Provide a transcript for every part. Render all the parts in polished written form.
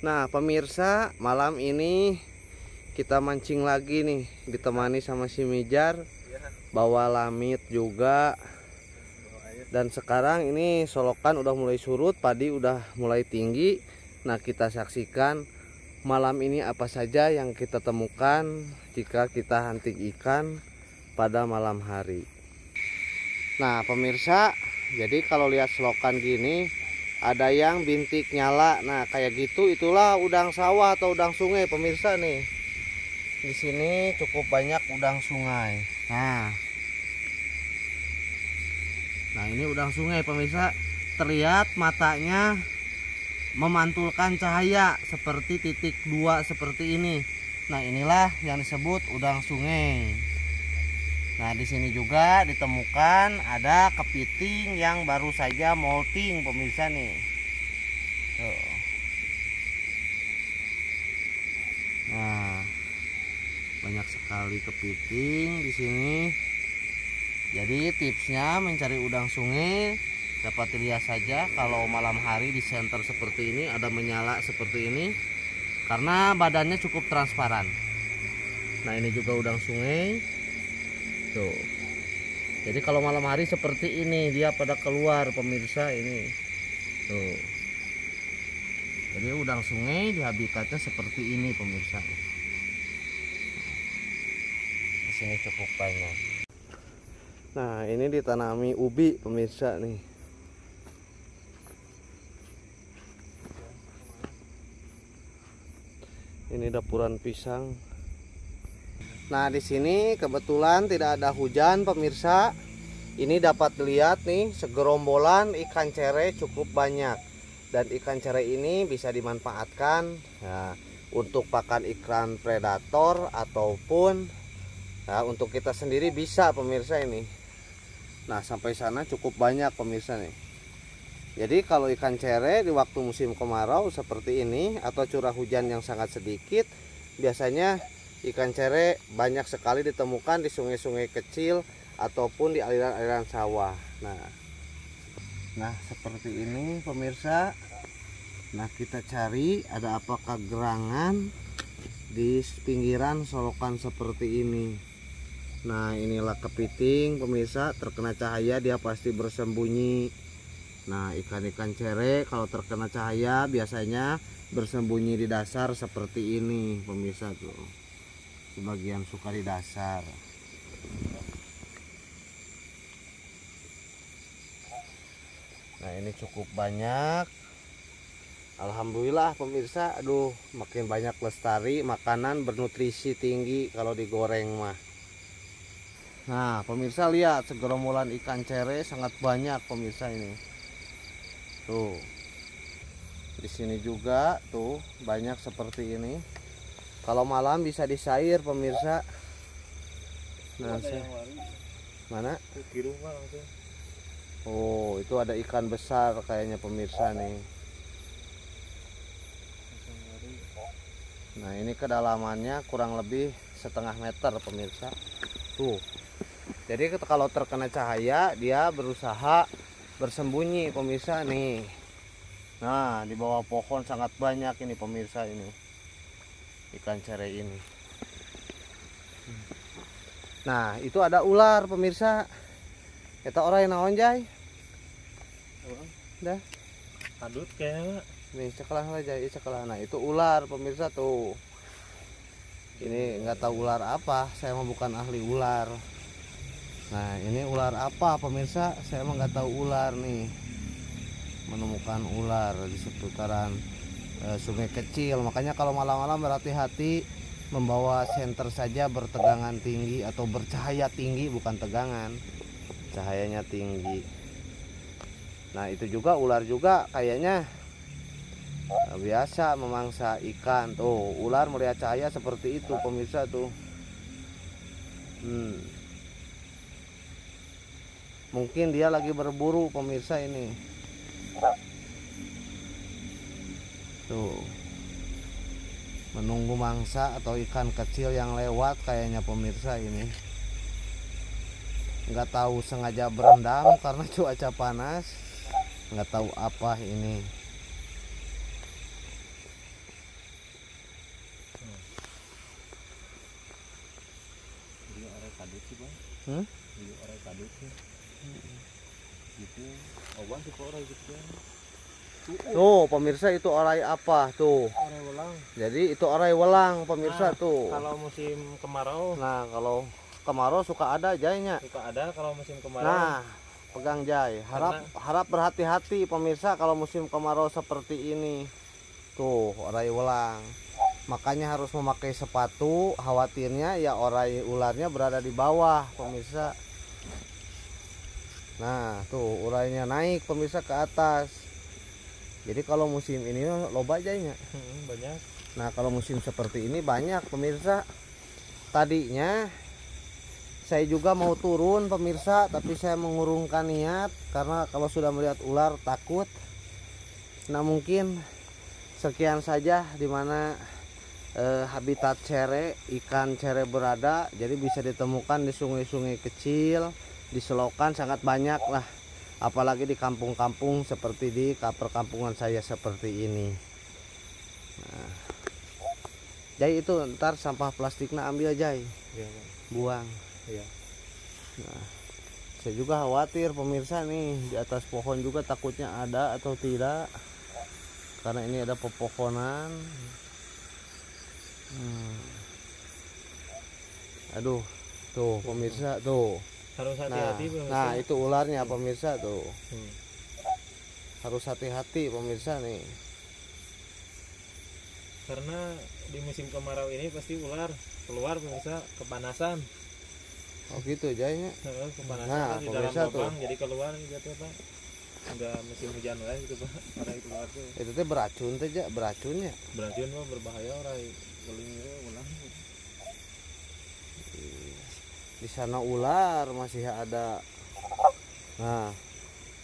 Nah pemirsa, malam ini kita mancing lagi nih, ditemani sama si Mijar, bawa lamit juga. Dan sekarang ini solokan udah mulai surut, padi udah mulai tinggi. Nah kita saksikan malam ini apa saja yang kita temukan jika kita hunting ikan pada malam hari. Nah pemirsa, jadi kalau lihat selokan gini ada yang bintik nyala. Nah kayak gitu itulah udang sawah atau udang sungai pemirsa nih. Di sini cukup banyak udang sungai. Nah ini udang sungai pemirsa, terlihat matanya memantulkan cahaya seperti titik dua seperti ini. Nah inilah yang disebut udang sungai. Nah di sini juga ditemukan ada kepiting yang baru saja molting pemirsa nih. Tuh. Nah banyak sekali kepiting di sini. Jadi tipsnya mencari udang sungai dapat dilihat saja kalau malam hari di senter seperti ini ada menyala seperti ini karena badannya cukup transparan. Nah ini juga udang sungai. Tuh. Jadi kalau malam hari seperti ini dia pada keluar pemirsa ini. Tuh. Jadi udang sungai di habitatnya seperti ini pemirsa. Di sini cukup banyak. Nah ini ditanami ubi pemirsa nih. Ini dapuran pisang. Nah di sini kebetulan tidak ada hujan pemirsa. Ini dapat dilihat nih segerombolan ikan cere cukup banyak. Dan ikan cere ini bisa dimanfaatkan untuk pakan ikan predator ataupun untuk kita sendiri bisa pemirsa ini. Nah sampai sana cukup banyak pemirsa nih. Jadi kalau ikan cere di waktu musim kemarau seperti ini atau curah hujan yang sangat sedikit, biasanya ikan cere banyak sekali ditemukan di sungai-sungai kecil ataupun di aliran-aliran sawah. Nah seperti ini pemirsa. Nah kita cari ada apakah gerangan di pinggiran solokan seperti ini. Nah inilah kepiting pemirsa, terkena cahaya dia pasti bersembunyi. Nah ikan-ikan cere kalau terkena cahaya biasanya bersembunyi di dasar seperti ini pemirsa tuh. Sebagian suka di dasar. Nah ini cukup banyak. Alhamdulillah pemirsa, aduh makin banyak lestari, makanan bernutrisi tinggi kalau digoreng mah. Nah pemirsa lihat segerombolan ikan cere sangat banyak pemirsa ini. Tuh. Di sini juga tuh banyak seperti ini. Kalau malam bisa disair pemirsa. Nah, mana? Oh, itu ada ikan besar kayaknya pemirsa nih. Nah, ini kedalamannya kurang lebih setengah meter pemirsa. Tuh. Jadi kalau terkena cahaya dia berusaha bersembunyi pemirsa nih. Nah di bawah pohon sangat banyak ini pemirsa ini ikan cere ini. Nah itu ada ular pemirsa. Kita orang yang naon jay. Dah. Adut kayaknya. Nih cekelah aja, cekelah. Nah itu ular pemirsa tuh. Ini nggak tahu ular apa. Saya mah bukan ahli ular. Nah ini ular apa pemirsa, saya emang nggak tahu ular nih. Menemukan ular di seputaran sungai kecil. Makanya kalau malam-malam berhati-hati membawa senter saja bertegangan tinggi atau bercahaya tinggi, bukan tegangan, cahayanya tinggi. Nah itu juga ular juga kayaknya biasa memangsa ikan. Tuh ular melihat cahaya seperti itu pemirsa tuh. Mungkin dia lagi berburu pemirsa ini. Tuh. Menunggu mangsa atau ikan kecil yang lewat kayaknya pemirsa ini. Nggak tahu sengaja berendam karena cuaca panas. Nggak tahu apa ini. kadut sih bang. Iya orai kadut sih. Gitu. Awan sih kok orai gitu ya. Tuh pemirsa, itu orai apa tuh? Orai welang. Jadi itu orai welang pemirsa Nah, tuh. kalau musim kemarau. Nah kalau kemarau suka ada jainya. Suka ada kalau musim kemarau. Nah pegang jai, harap berhati-hati pemirsa kalau musim kemarau seperti ini. Tuh orai welang, makanya harus memakai sepatu, khawatirnya ya orai ularnya berada di bawah pemirsa. Nah tuh urainya naik pemirsa ke atas. Jadi kalau musim ini loba jainya. Banyak. Nah kalau musim seperti ini banyak pemirsa. Tadinya saya juga mau turun pemirsa, tapi saya mengurungkan niat karena kalau sudah melihat ular takut. Nah mungkin sekian saja dimana habitat cere, ikan cere berada. Jadi bisa ditemukan di sungai-sungai kecil, di selokan sangat banyak lah. Apalagi di kampung-kampung seperti di perkampungan saya seperti ini. Nah, Jai itu ntar sampah plastiknya ambil Jai, Iya, buang. iya. Nah, saya juga khawatir pemirsa nih, di atas pohon juga takutnya ada atau tidak, karena ini ada pepohonan. Aduh, tuh pemirsa tuh. Harus Nah, hati-hati pemirsa. nah itu ularnya pemirsa tuh. Hmm. Harus hati-hati pemirsa nih. Karena di musim kemarau ini pasti ular keluar pemirsa, kepanasan. Oh gitu jadinya. Kepanasan Nah, di dalam pemirsa tuh. lubang jadi keluar gitu Pak. Enggak musim hujan lagi gitu Pak. Orang keluar tuh. Itu teh beracun teh ja, beracunnya. Beracun Pak, berbahaya orang guling ulang. Di sana ular masih ada. Nah,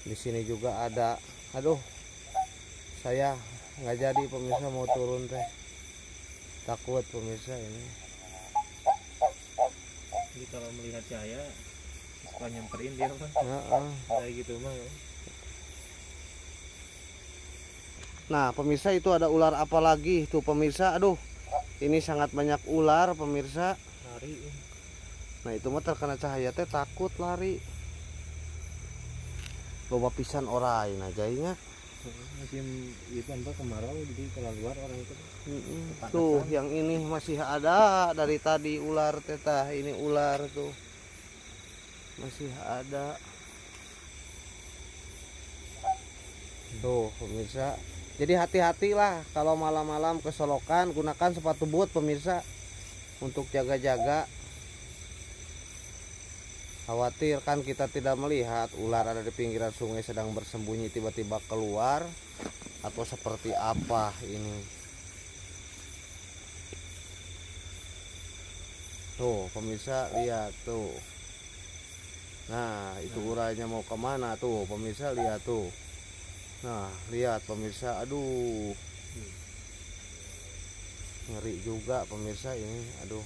di sini juga ada. Aduh, saya nggak jadi pemirsa mau turun teh. Takut pemirsa ini. Jadi kalau melihat cahaya suka nyamperin dia Pak. Kayak gitu mah. Nah, pemirsa itu ada ular apa lagi tuh pemirsa? Aduh, ini sangat banyak ular pemirsa. Lari. Nah itu mah terkena cahaya teh takut lari. Loba pisan orai nah jainya. Musim itu Pak kemarau jadi kalau luar orang itu. Tuh yang ini masih ada dari tadi ular tetah, ini ular tuh masih ada. Tuh pemirsa, jadi hati-hatilah kalau malam-malam ke selokan, gunakan sepatu boot pemirsa untuk jaga-jaga. Khawatir kan kita tidak melihat ular ada di pinggiran sungai sedang bersembunyi tiba-tiba keluar atau seperti apa ini. Tuh pemirsa lihat tuh. Nah itu urainya mau kemana tuh pemirsa lihat tuh. Nah lihat pemirsa, aduh ngeri juga pemirsa ini, aduh.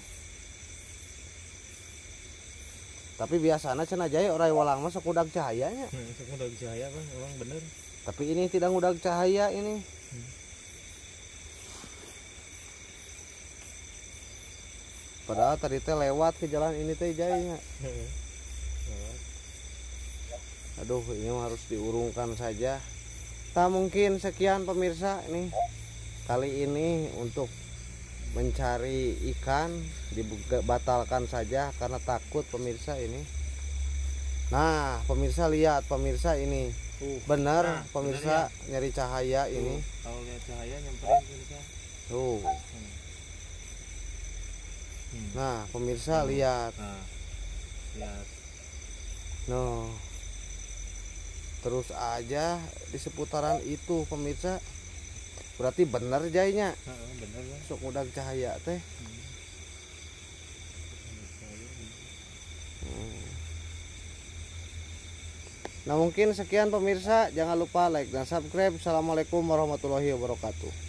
Tapi biasanya cenah jaya orai walang mah sok udag cahayanya. Sok udag cahaya Bang, memang bener. Tapi ini tidak udag cahaya ini. Padahal tadi teh lewat ke jalan ini teh jaya. Aduh, ini harus diurungkan saja. Tak mungkin sekian pemirsa ini. Kali ini untuk mencari ikan dibatalkan saja karena takut pemirsa ini. Nah pemirsa lihat pemirsa ini benar pemirsa ya. Nyari cahaya ini. Kalau lihat cahaya nyamperin pemirsa. Tuh. Nah pemirsa lihat. Lihat. No. Terus aja di seputaran itu pemirsa. Berarti benar jainya. Bener lah. Sok udah cahaya teh. Nah mungkin sekian pemirsa, jangan lupa like dan subscribe. Assalamualaikum warahmatullahi wabarakatuh.